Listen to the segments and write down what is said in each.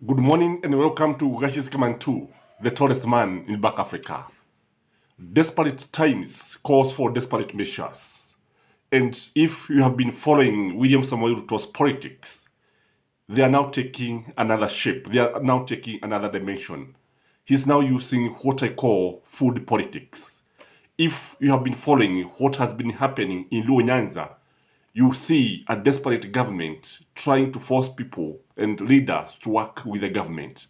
Good morning and welcome to Gashi's Command 2, the tallest man in Back Africa. Desperate times calls for desperate measures. And if you have been following William Samoei Ruto's politics, they are now taking another shape. They are now taking another dimension. He's now using what I call food politics. If you have been following what has been happening in Luo Nyanza, you see a desperate government trying to force people and leaders to work with the government.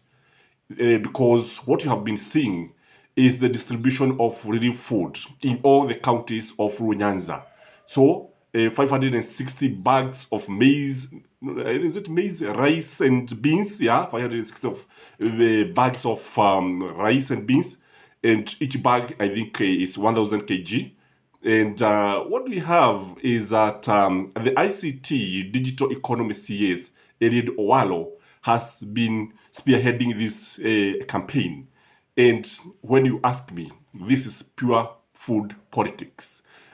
Because what you have been seeing is the distribution of relief food in all the counties of Luo Nyanza. So 560 bags of maize, is it maize, rice and beans? Yeah, 560 of, bags of rice and beans. And each bag, I think, is 1,000 kg. And what we have is that the ICT Digital Economy CS, Eliud Owalo, has been spearheading this campaign. And when you ask me, this is pure food politics.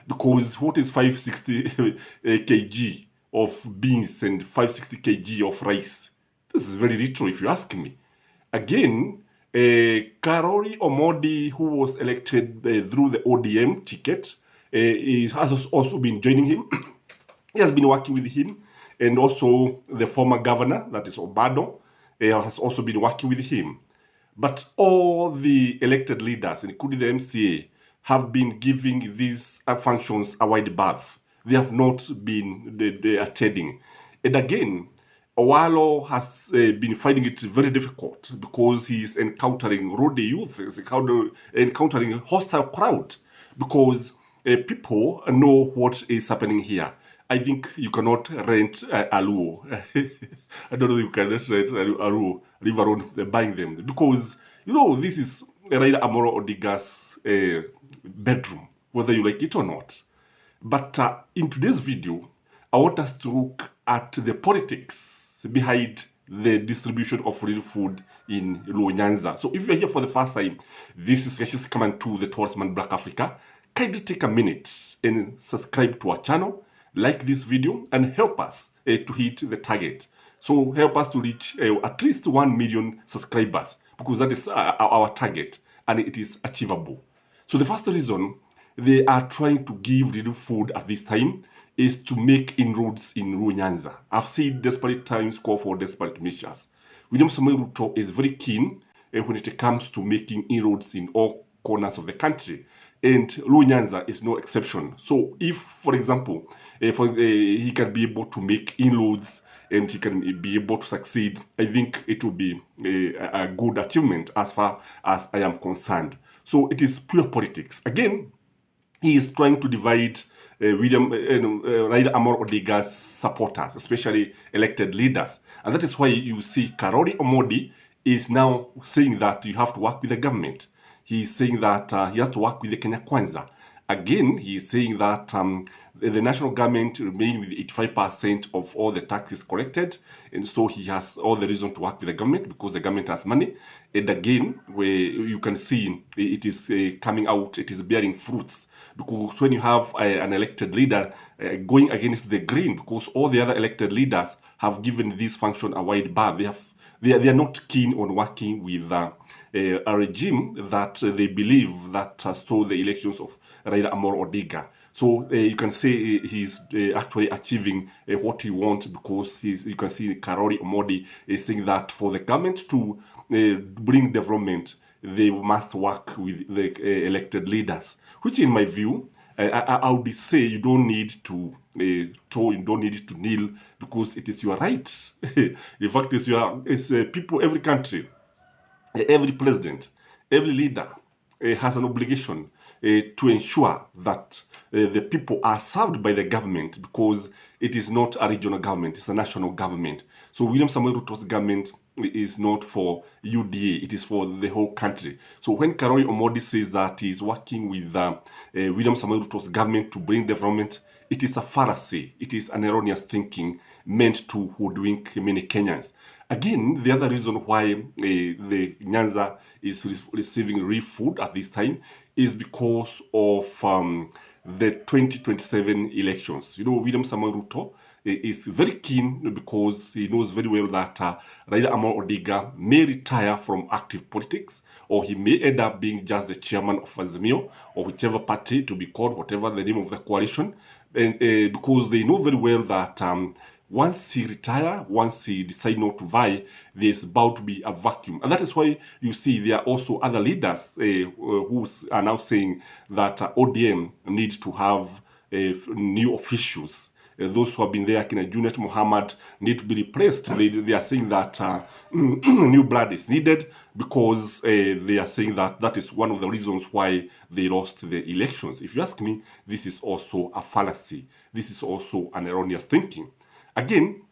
Because what is 560 kg of beans and 560 kg of rice? This is very little if you ask me. Again, Karori Omodi, who was elected through the ODM ticket, has also been joining him. He has been working with him, and also the former governor, that is Obado, has also been working with him. But all the elected leaders, including the MCA, have been giving these functions a wide berth. They have not been attending. And again, Owalo has been finding it very difficult because he's encountering rowdy youth, he's encountering a hostile crowd, because people know what is happening here. I think you cannot rent a Luo. I don't know if you can rent a Luo, live around buying them. Because, this is Raila Amolo Odinga's bedroom, whether you like it or not. But in today's video, I want us to look at the politics behind the distribution of real food in Luo Nyanza. So if you're here for the first time, this is Gashi's Command 2, the tallest man in Black Africa. Kindly take a minute and subscribe to our channel, like this video, and help us to hit the target. So help us to reach at least 1 million subscribers, because that is our target, and it is achievable. So the first reason they are trying to give real food at this time is to make inroads in Luo Nyanza. I've seen desperate times call for desperate measures. William Samoei Ruto is very keen when it comes to making inroads in all corners of the country. And Luo Nyanza is no exception. So if, for example, he can be able to make inroads and he can be able to succeed, I think it will be a good achievement as far as I am concerned. So it is pure politics. Again, he is trying to divide Raila Amolo Odinga's supporters, especially elected leaders. And that is why you see Karori Omodi is now saying that you have to work with the government. He is saying that he has to work with the Kenya Kwanza. Again, he is saying that the national government remain with 85% of all the taxes collected, and so he has all the reason to work with the government because the government has money. And again, where you can see it is coming out, it is bearing fruits, because when you have an elected leader going against the grain, because all the other elected leaders have given this function a wide berth, they are not keen on working with a regime that they believe that stole the elections of Raila Amolo Odinga. So you can say he's actually achieving what he wants, because you can see Karori Omodi is saying that for the government to bring development, they must work with the elected leaders, which in my view, I would say you don't need to you don't need to kneel, because it is your right. In fact, it's people, every country, every president, every leader has an obligation to ensure that the people are served by the government, because it is not a regional government, it's a national government. So William Samoei Ruto's government is not for UDA, it is for the whole country. So when Karori Omodi says that he is working with William Samoei Ruto's government to bring development, it is a fallacy, it is an erroneous thinking meant to hoodwink many Kenyans. Again, the other reason why the Nyanza is receiving real food at this time is because of the 2027 elections. William Samoei Ruto is very keen because he knows very well that Raila Amolo Odinga may retire from active politics, or he may end up being just the chairman of Azimio, or whichever party to be called, whatever the name of the coalition, and because they know very well that once he retires, once he decides not to vie, there's about to be a vacuum. And that is why you see there are also other leaders who are now saying that ODM needs to have new officials. Those who have been there, like Junet Mohammed, need to be replaced. They are saying that new blood is needed because they are saying that that is one of the reasons why they lost the elections. If you ask me, this is also a fallacy. This is also an erroneous thinking. Again,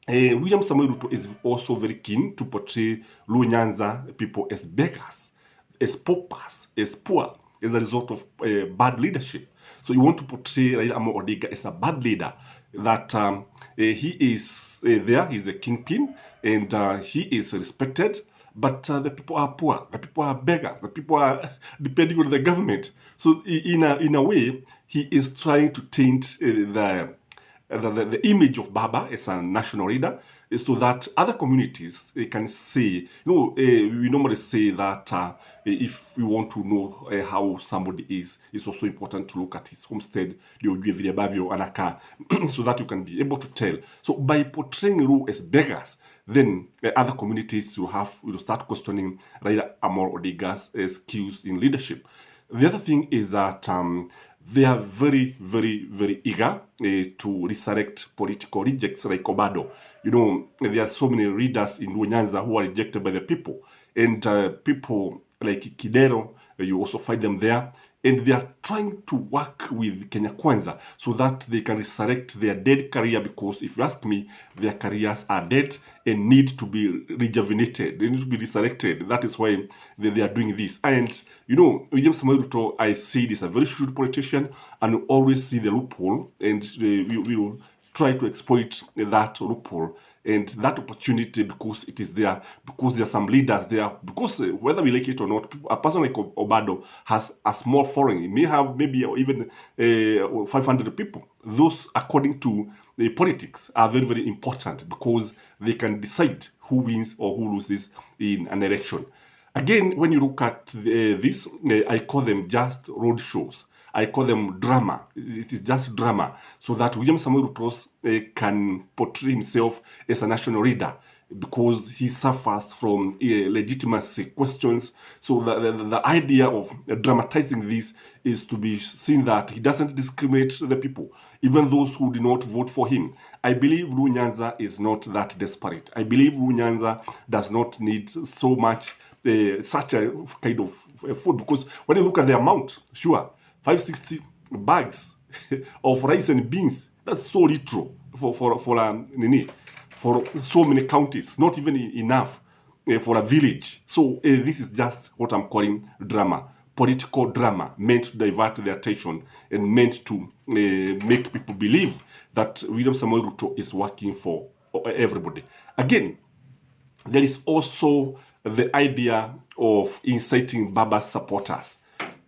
William Samoei Ruto is also very keen to portray Luo Nyanza people as beggars, as paupers, as poor, as a result of bad leadership. So you want to portray Raila Amolo Odinga as a bad leader, that he is there, he's a kingpin, and he is respected, but the people are poor, the people are beggars, the people are depending on the government. So in a way, he is trying to taint the image of Baba as a national leader, so that other communities can say, we normally say that if we want to know how somebody is, it's also important to look at his homestead, so that you can be able to tell. So by portraying Luo as beggars, then other communities will start questioning Raila Amolo Odinga's skills in leadership. The other thing is that they are very, very, very eager to resurrect political rejects like Obado. There are so many leaders in Luo Nyanza who are rejected by the people. And people like Kidero, you also find them there. And they are trying to work with Kenya Kwanza so that they can resurrect their dead career, because if you ask me, their careers are dead and need to be rejuvenated. They need to be resurrected. That is why they are doing this. And, William Samoei Ruto, I see this a very shrewd politician, and we always see the loophole, and we will try to exploit that loophole and that opportunity, because it is there, because there are some leaders there, because whether we like it or not, a person like Obado has a small following. He may have maybe even 500 people. Those, according to the politics, are very, very important, because they can decide who wins or who loses in an election. Again, when you look at this, I call them just road shows. I call them drama. It is just drama, so that William Samoei Ruto can portray himself as a national leader, because he suffers from legitimacy questions. So the idea of dramatizing this is to be seen that he doesn't discriminate the people, even those who did not vote for him. I believe Luo Nyanza is not that desperate. I believe Luo Nyanza does not need so much such a kind of food, because when you look at the amount, sure, 560 bags of rice and beans, that's so little for so many counties, not even enough for a village. So this is just what I'm calling drama, political drama, meant to divert their attention and meant to make people believe that William Samoei Ruto is working for everybody. Again, there is also the idea of inciting Baba's supporters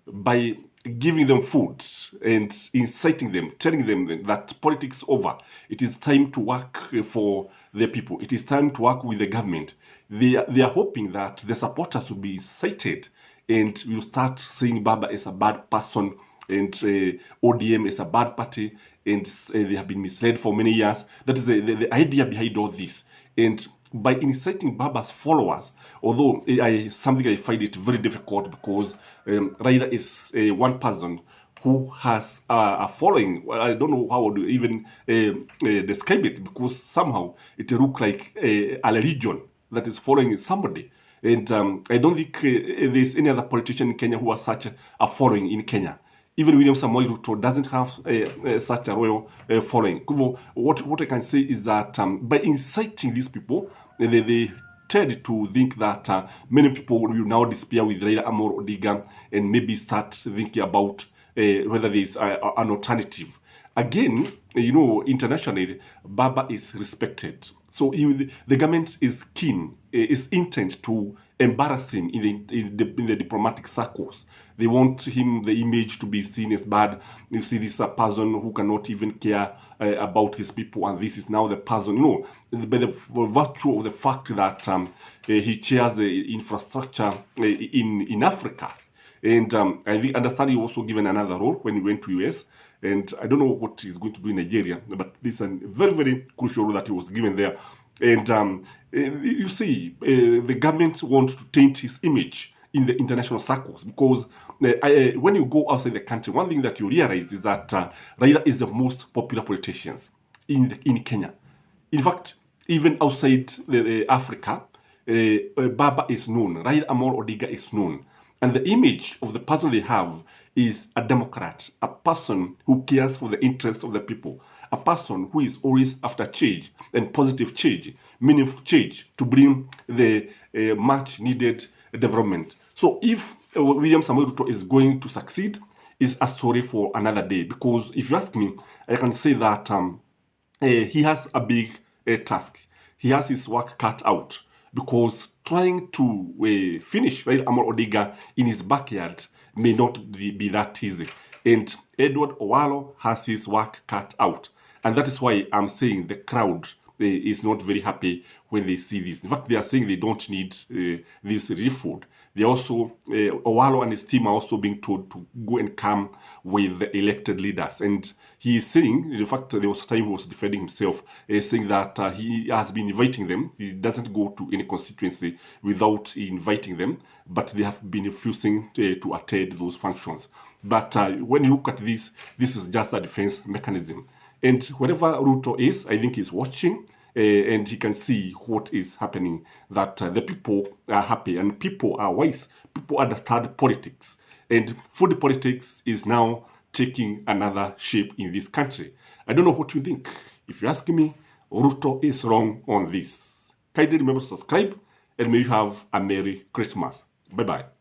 by giving them food and inciting them, telling them that politics is over. It is time to work for the people. It is time to work with the government. They are hoping that the supporters will be incited and will start seeing Baba as a bad person and ODM as a bad party, and they have been misled for many years. That is the idea behind all this. And by inciting Baba's followers, although something I find it very difficult, because Raila is one person who has a following. Well, I don't know how to even describe it, because somehow it looks like a religion that is following somebody. And I don't think there's any other politician in Kenya who has such a following in Kenya. Even William Samoei Ruto doesn't have such a royal following. What I can say is that by inciting these people, they tend to think that many people will now despair with Raila Amolo Odinga and maybe start thinking about whether there is an alternative. Again, internationally, Baba is respected. So the government is keen, is intent to embarrass him in the diplomatic circles. They want him, the image, to be seen as bad. You see this person who cannot even care about his people, and this is now the person, by the virtue of the fact that he chairs the infrastructure in Africa. And I understand he also given another role when he went to US. And I don't know what he's going to do in Nigeria, but this is a very, very crucial role that he was given there. And you see, the government wants to taint his image in the international circles, because when you go outside the country, one thing that you realize is that Raila is the most popular politician in Kenya. In fact, even outside Africa, Baba is known, Raila Amolo Odinga is known. And the image of the person they have is a Democrat, a person who cares for the interests of the people, a person who is always after change and positive change, meaningful change to bring the much needed development. So if William Samoei Ruto is going to succeed, is a story for another day. Because if you ask me, I can say that he has a big task. He has his work cut out, because trying to finish Raila Amolo Odinga in his backyard may not be that easy. And Edward Owalo has his work cut out. And that is why I'm saying the crowd is not very happy when they see this. In fact, they are saying they don't need this relief food. They also, Owalo and his team are also being told to go and come with the elected leaders. And he is saying, in fact, there was a time he was defending himself, saying that he has been inviting them. He doesn't go to any constituency without inviting them, but they have been refusing to attend those functions. But when you look at this, this is just a defense mechanism. And wherever Ruto is, I think he's watching, and he can see what is happening, that the people are happy and people are wise. People understand politics. And food politics is now taking another shape in this country. I don't know what you think. If you ask me, Ruto is wrong on this. Kindly remember to subscribe, and may you have a Merry Christmas. Bye-bye.